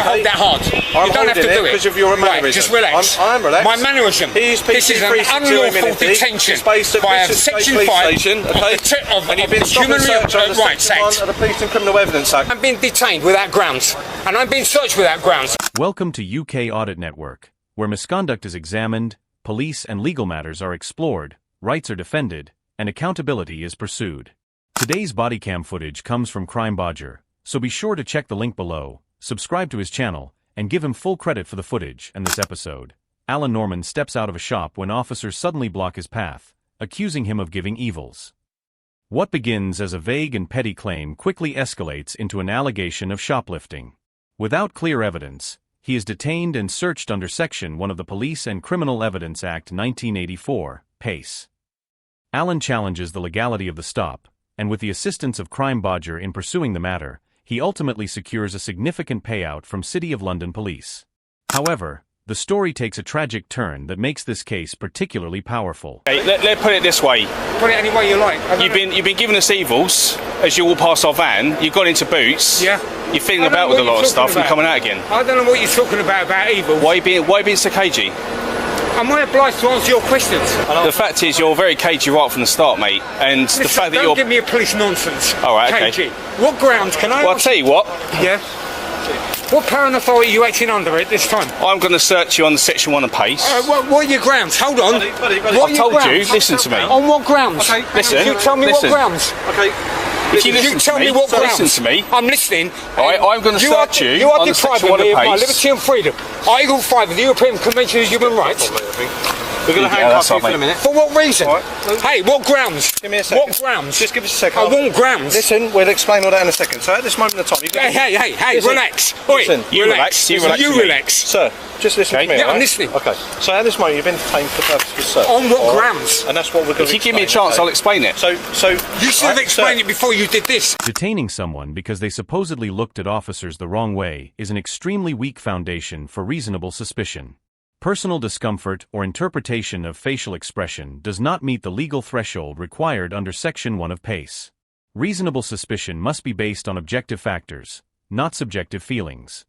to hold that hard. You don't have to do it. Because of your mannerism. Right, just relax. I'm relaxed. My mannerism. This is an unlawful detention by Section 5 of the Human Rights Act. Of the Police and Criminal Evidence Act. I'm being detained without grounds, and I'm being searched without grounds. Welcome to UK Audit Network, where misconduct is examined, police and legal matters are explored, rights are defended, and accountability is pursued. Today's bodycam footage comes from Crimebodge, so be sure to check the link below, subscribe to his channel, and give him full credit for the footage and this episode. Alan Norman steps out of a shop when officers suddenly block his path, accusing him of giving evils. What begins as a vague and petty claim quickly escalates into an allegation of shoplifting. Without clear evidence, he is detained and searched under Section 1 of the Police and Criminal Evidence Act 1984, PACE. Alan challenges the legality of the stop, and with the assistance of Crimebodge in pursuing the matter, he ultimately secures a significant payout from City of London Police. However, the story takes a tragic turn that makes this case particularly powerful. Okay, let's put it this way. Put it any way you like. You've been giving us evils as you walk past our van. You got into Boots. Yeah. You're feeling about with a lot of stuff and coming out again. I don't know what you're talking about evil. Why are you being so cagey? Am I obliged to answer your questions? The fact is, you're very cagey right from the start, mate. And Listen, the fact that don't you're give me a police nonsense. All right, okay. Cagey. What grounds can I? Well, I'll tell you what. Yeah. What power and authority are you acting under at this time? I'm going to search you on the Section 1 of PACE. What are your grounds? Hold on. Buddy. I told you. Listen to me. On what grounds? Okay. Listen. You tell me what grounds. Okay. If you You tell me what grounds. Listen to me. I'm listening. All right, I'm going to search you You are on the depriving Section 1 of me of my PACE. liberty and freedom. Article 5 of the European Convention of Human Rights. We're going to handcuff you for a minute. For what reason? Right. Hey, what grounds? Give me a second. What grounds? Just give us a second. I want grounds. Listen, we'll explain all that in a second. So at this moment in time, Hey, Listen. relax. Listen. You relax. You relax. You relax. Sir, just listen to me. Yeah, all right? I'm listening. Okay. So at this moment, you've been detained for the purpose of search. On what all right? grounds? And that's what we're going to If you give me a chance, I'll explain it. So You should have explained it before you did this. Detaining someone because they supposedly looked at officers the wrong way is an extremely weak foundation for reasonable suspicion. Personal discomfort or interpretation of facial expression does not meet the legal threshold required under Section 1 of PACE. Reasonable suspicion must be based on objective factors, not subjective feelings.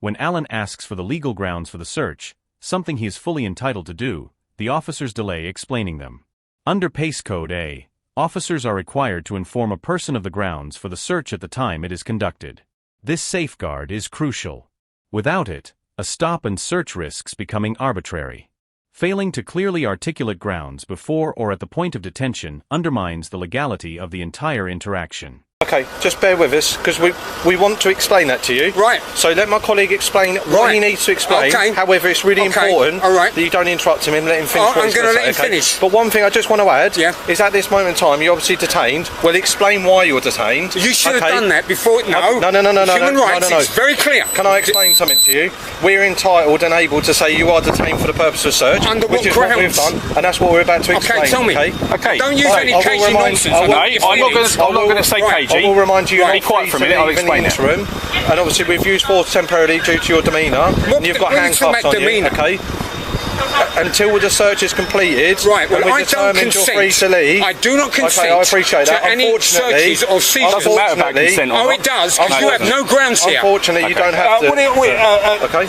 When Alan asks for the legal grounds for the search, something he is fully entitled to do, the officers delay explaining them. Under PACE Code A, officers are required to inform a person of the grounds for the search at the time it is conducted. This safeguard is crucial. Without it, a stop and search risks becoming arbitrary. Failing to clearly articulate grounds before or at the point of detention undermines the legality of the entire interaction. Okay, just bear with us, because we want to explain that to you. Right. So let my colleague explain what he needs to explain. Okay. However, it's really important that you don't interrupt him and let him finish what I'm he's going to let him say, okay? finish. But one thing I just want to add Yeah. is at this moment in time, you're obviously detained. Well, explain why you're detained. You should have okay? done that before. No. No. Human rights, No. it's very clear. Can I explain something to you? We're entitled and able to say you are detained for the purpose of search. Under which what is grounds? what we've done, and that's what we're about to explain. Okay, tell me. Okay. Don't use any I will cagey remind- nonsense. I will- No, I'm not going to say Right. cagey. I will remind you. Be quiet for a minute. I'll explain it. Interim, and obviously we've used force temporarily due to your demeanour. And you've got what are you talking handcuffs about on demeanour? you. Okay. Until the search is completed, Right, well, and we're I don't determined you're free consent. to leave. I do not consent Okay, I appreciate that. to any searches or seizures. Doesn't matter about consent or Oh, not. it does, because you have no grounds here. Unfortunately, you don't have to. Okay.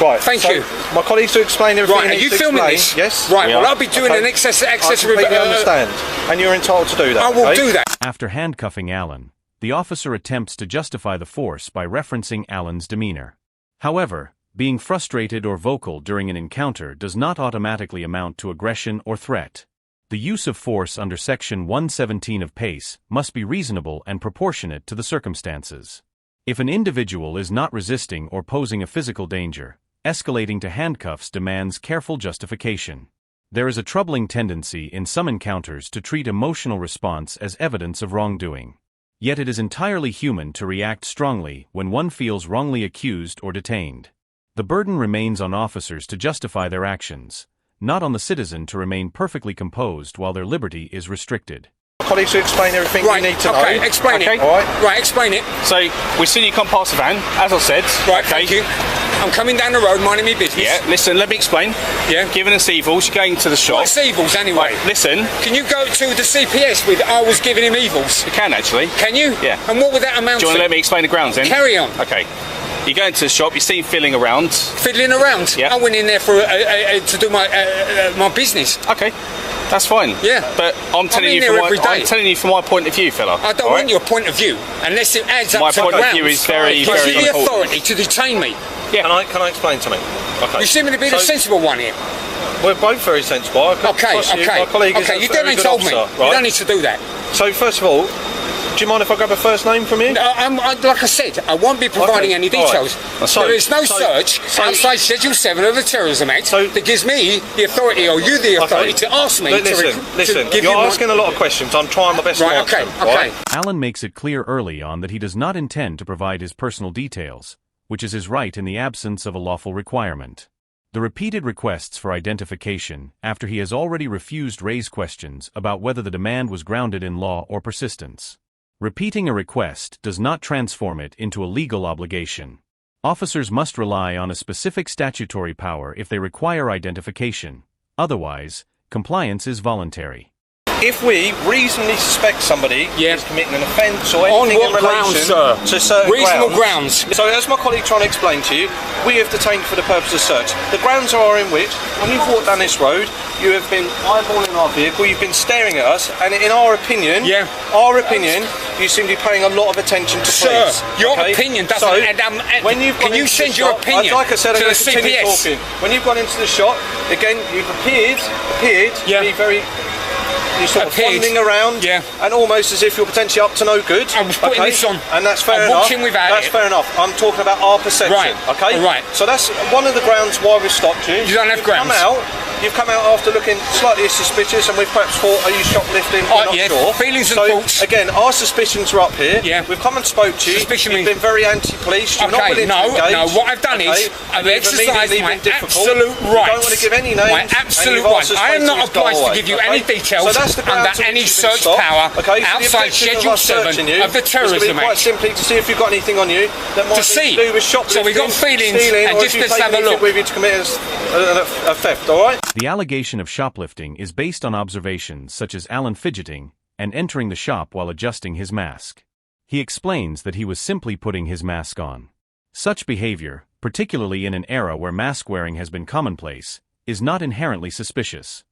Right. Thank you. My colleagues to explain everything. Right, are you filming this? Yes. Right, well, I'll be doing an I accessory. completely understand, and you're entitled to do that. I will okay? do that. After handcuffing Alan, the officer attempts to justify the force by referencing Alan's demeanor. However, being frustrated or vocal during an encounter does not automatically amount to aggression or threat. The use of force under Section 117 of PACE must be reasonable and proportionate to the circumstances. If an individual is not resisting or posing a physical danger, escalating to handcuffs demands careful justification. There is a troubling tendency in some encounters to treat emotional response as evidence of wrongdoing. Yet it is entirely human to react strongly when one feels wrongly accused or detained. The burden remains on officers to justify their actions, not on the citizen to remain perfectly composed while their liberty is restricted. Colleagues to explain everything you need to know. Okay, explain it. All right. Right, explain it. So, we've seen you come past the van, as I said. Right, thank you. I'm coming down the road, minding my business. Yeah, listen, let me explain. Yeah. Giving us evils, you're going to the shop. What's evils anyway? Right, listen. Can you go to the CPS with I was giving him evils? You can actually. Can you? Yeah. And what would that amount Do you want to? to let me explain the grounds then? Carry on. Okay. You go into the shop, you see him fiddling around. Fiddling around? Yeah. I went in there for to do my business. Okay, that's fine. Yeah. But I'm telling you from my point of view, fella. I don't want your point of view unless it adds up my to point grounds. of view is very, Gives very you the important. authority to detain me. Yeah. Can I explain to me? Okay. You seem to be the sensible one here. We're both very sensible. Okay. My colleague is you a very good told me. officer, right? You don't need to do that. So first of all, do you mind if I grab a first name from you? Like I said, I won't be providing any details. Right. There is no search outside Schedule 7 of the Terrorism Act that gives me the authority, or you the authority, to ask me listen, to give you're you asking a lot of questions. I'm trying my best to answer them. Okay. Alan makes it clear early on that he does not intend to provide his personal details, which is his right in the absence of a lawful requirement. The repeated requests for identification, after he has already refused, raise questions about whether the demand was grounded in law or persistence. Repeating a request does not transform it into a legal obligation. Officers must rely on a specific statutory power if they require identification. Otherwise, compliance is voluntary. If we reasonably suspect somebody is committing an offence or on anything what in relation grounds, to certain reasonable grounds. So as my colleague trying to explain to you, we have detained for the purpose of search. The grounds are in which, when you've walked down this road, you have been eyeballing our vehicle, you've been staring at us, and in our opinion, you seem to be paying a lot of attention to police. Sir, your opinion doesn't add up. Can you send your opinion like I said, to I'm the going to continue CPS? talking. When you've gone into the shop, again, you've appeared to be very... You're sort of wandering around, and almost as if you're potentially up to no good. I was putting this on. And that's fair enough. That's fair enough. I'm talking about our perception. Okay. Right. So that's one of the grounds why we've stopped you. You don't have grounds. You've come out after looking slightly suspicious, and we've perhaps thought, are you shoplifting? We're not sure. Feelings and thoughts. Again, our suspicions are up here. Yeah. We've come and spoke to you. You've been very anti-police. You're not willing to engage. No, what I've done is I've exercised my absolute rights. You don't want to give any names. My absolute rights. I am not obliged to give you any details under any search power outside Schedule 7 of the Terrorism Act. Quite simply to see if you've got anything on you that might be to do with shoplifting, so we got feelings, stealing, and just let's have a look. With you to commit a theft, all right? The allegation of shoplifting is based on observations such as Alan fidgeting and entering the shop while adjusting his mask. He explains that he was simply putting his mask on. Such behavior, particularly in an era where mask wearing has been commonplace, is not inherently suspicious.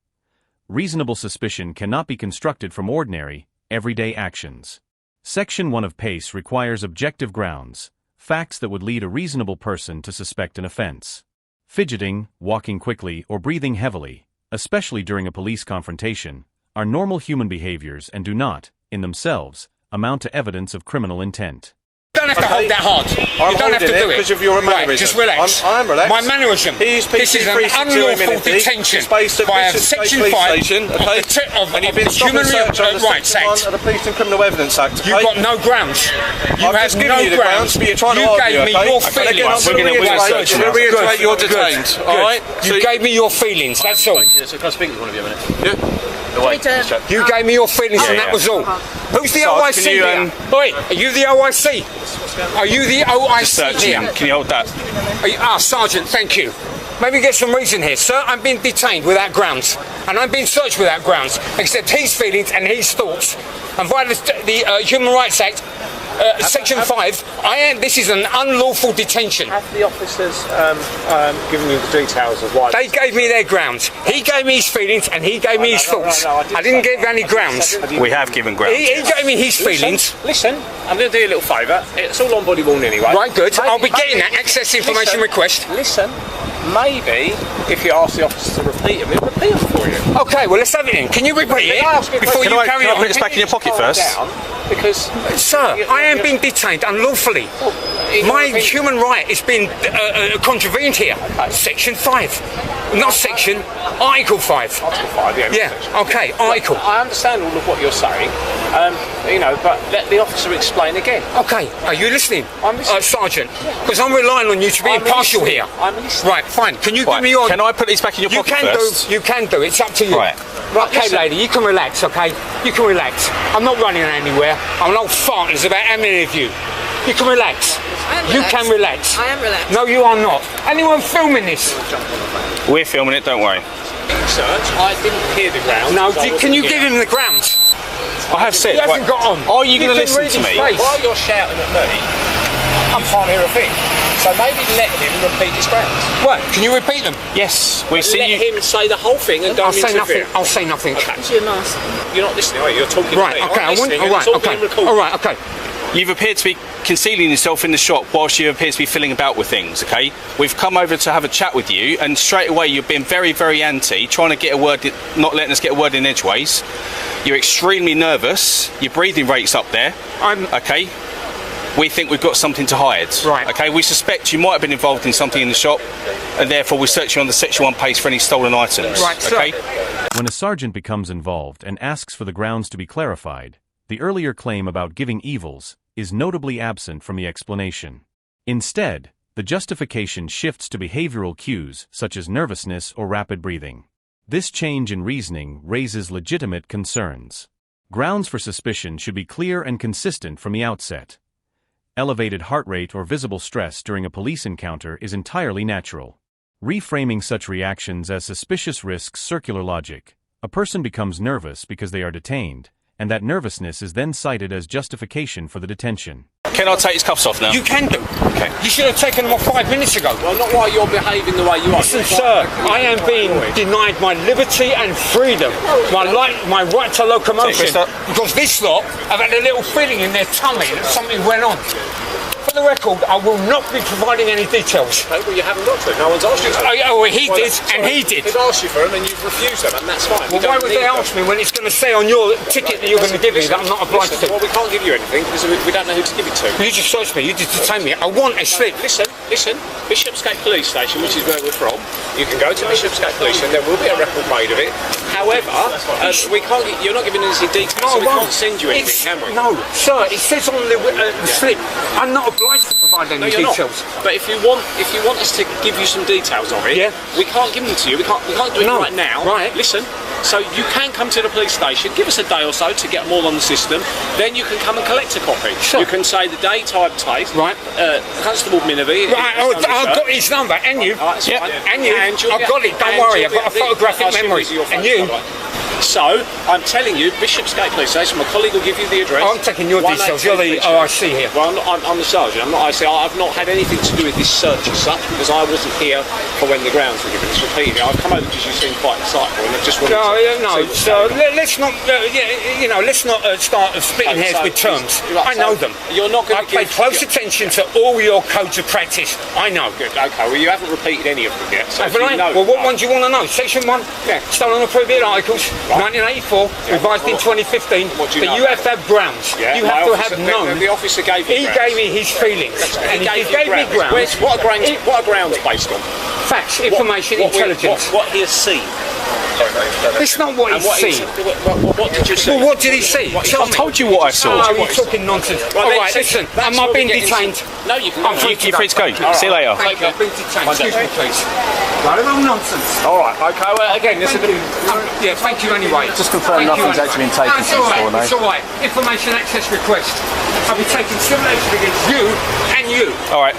Reasonable suspicion cannot be constructed from ordinary, everyday actions. Section 1 of PACE requires objective grounds, facts that would lead a reasonable person to suspect an offense. Fidgeting, walking quickly, or breathing heavily, especially during a police confrontation, are normal human behaviors and do not, in themselves, amount to evidence of criminal intent. You don't have to hold that hard. You don't have to do it. Because of your mannerism. Right, just relax. I'm relaxed. My mannerism. This is an unlawful detention by Section 5 of the Human Rights Act. Of the Police and Criminal Evidence Act. You've got no grounds. You have no grounds. But you're trying to argue, you gave me your feelings. I'm going to reiterate you're detained. Alright? You gave me your feelings, that's all. So can I speak to one of you a minute? You gave me your feelings and that was all. Who's the OIC here? Oi, are you the OIC? Are you the OIC here? Can you hold that? Sergeant, thank you. Maybe get some reason here. Sir, I'm being detained without grounds. And I'm being searched without grounds, except his feelings and his thoughts. And via the Human Rights Act, Section 5, this is an unlawful detention. Have the officers given you the details of why? They gave me their grounds. He gave me his feelings and he gave me his thoughts. I didn't give any grounds. We have given grounds. He gave me his feelings. Listen, I'm going to do you a little favour. It's all on body worn anyway. Right, good. I'll be getting that access information request. Listen, maybe if you ask the officer to repeat them, he'll repeat them for you. Okay, well let's have it in. Can you repeat it before you carry on? Can I put this back in your pocket first? Because, sir, I am being detained unlawfully. My human right is being contravened here. Section 5, not section. Article 5. Article 5, yeah. Yeah. Okay. Article. I understand all of what you're saying, but let the officer explain again. Okay. Are you listening? I'm listening. Sergeant, because I'm relying on you to be impartial here. I'm listening. Right. Fine. Can you give me your? Can I put these back in your pocket first? You can do. It's up to you. Right. Okay, lady, you can relax, okay? You can relax. I'm not running anywhere. I'm an old fart. There's about how many of you? You can relax. You can relax. I am relaxed. No, you are not. Anyone filming this? We're filming it, don't worry. Search. I didn't hear the grounds. No, can you give him the grounds? I have said. He hasn't got on. Are you going to listen to me? While you're shouting at me, I'm can't hear a thing. So maybe let him repeat his grounds. What? Can you repeat them? Yes, we see Let you. him say the whole thing and I'll don't say nothing. interfere. I'll say nothing. Okay. You're not listening, are you? You're talking Right. to me. Okay. I'm listening and it's all being recorded. All right. Okay. You've appeared to be concealing yourself in the shop whilst you appear to be filling about with things, okay? We've come over to have a chat with you, and straight away you've been very, very anti, trying to get a word, not letting us get a word in edgeways. You're extremely nervous. Your breathing rate's up there. Okay? We think we've got something to hide. Right. Okay, we suspect you might have been involved in something in the shop, and therefore we search you on the Section 1 page for any stolen items. Right, okay? When a sergeant becomes involved and asks for the grounds to be clarified, the earlier claim about giving evils is notably absent from the explanation. Instead, the justification shifts to behavioral cues such as nervousness or rapid breathing. This change in reasoning raises legitimate concerns. Grounds for suspicion should be clear and consistent from the outset. Elevated heart rate or visible stress during a police encounter is entirely natural. Reframing such reactions as suspicious risks circular logic. A person becomes nervous because they are detained, and that nervousness is then cited as justification for the detention. Can I take his cuffs off now? You can do. Okay. You should have taken them off 5 minutes ago. Well, not while you're behaving the way you are. Listen, sir, I am being denied my liberty and freedom, my right to locomotion, because this lot have had a little feeling in their tummy that something went on. For the record, I will not be providing any details. Okay, well, you haven't got to. No one's asked you to. He did, and he did. They've asked you for them and you've refused them, and that's fine. Well, why would they ask me when it's going to say on your ticket that you're going to give me that I'm not obliged to? Well, we can't give you anything because we don't know who to give it to. You just searched me, you just detained me. I want a slip. Listen. Bishopsgate Police Station, which is where we're from. You can go to Bishopsgate Police and there will be a record made of it. However, we can't. You're not giving us any details, so we can't send you anything, can we? No, sir. It says on the slip. I'm not obliged to provide any details. Not. But if you want us to give you some details of it, we can't give them to you. We can't do it right now. Right. Listen. So you can come to the police station, give us a day or so to get them all on the system, then you can come and collect a copy. Sure. You can say the date, time, place, right. Constable Minavie. Right, I've got his number, and you. Fine. And you. I've got it, don't worry, I've got a photographic memory. And you. So, I'm telling you, Bishopsgate Police Station, my colleague will give you the address. I'm taking your details, you're the OIC here. Well, I'm the sergeant, I'm not IC. I've not had anything to do with this search as such, because I wasn't here for when the grounds were given. It's repeated. I've come over because you seem quite insightful, and I just wanted so let's not, let's not start splitting hairs with terms. I know them. You're not going to I pay close attention to all your codes of practice. I know. Good, okay, well, you haven't repeated any of them yet. So haven't I? Well, what one do you want to know? Section 1? Yeah. Stolen or prohibited articles. 1984, revised in 2015, but you have to have grounds. You have to have known. The officer gave you grounds. He gave me his feelings. And he gave me grounds. What are grounds based on? Facts, information, intelligence. What he has seen. It's not what he's seen. What did you see? Well, what did he see? I told you what I saw. Oh, you're talking nonsense. All right, listen, am I being detained? No, you can. I'm free to go. See you later. Thank you. I've been detained. Excuse me, please. Right, no nonsense. All right, okay, well, again, this is yeah, thank you anyway. Just confirm nothing's actually been taken since before, no? It's all right. Information access request. I'll be taking civil action against you and you. All right.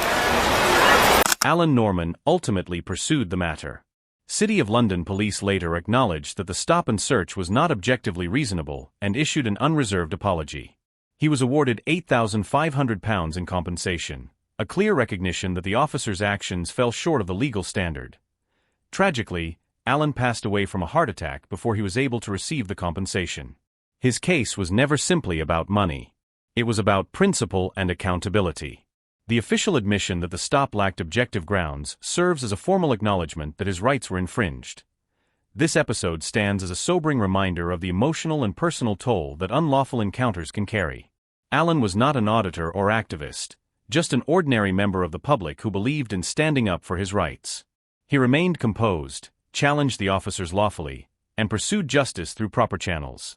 Alan Norman ultimately pursued the matter. City of London police later acknowledged that the stop and search was not objectively reasonable and issued an unreserved apology. He was awarded £8,500 in compensation, a clear recognition that the officer's actions fell short of the legal standard. Tragically, Alan passed away from a heart attack before he was able to receive the compensation. His case was never simply about money. It was about principle and accountability. The official admission that the stop lacked objective grounds serves as a formal acknowledgement that his rights were infringed. This episode stands as a sobering reminder of the emotional and personal toll that unlawful encounters can carry. Alan was not an auditor or activist, just an ordinary member of the public who believed in standing up for his rights. He remained composed, challenged the officers lawfully, and pursued justice through proper channels.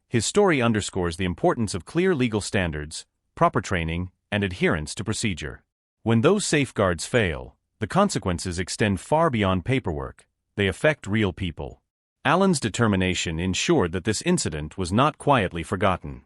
His story underscores the importance of clear legal standards, proper training, and adherence to procedure. When those safeguards fail, the consequences extend far beyond paperwork. They affect real people. Alan's determination ensured that this incident was not quietly forgotten.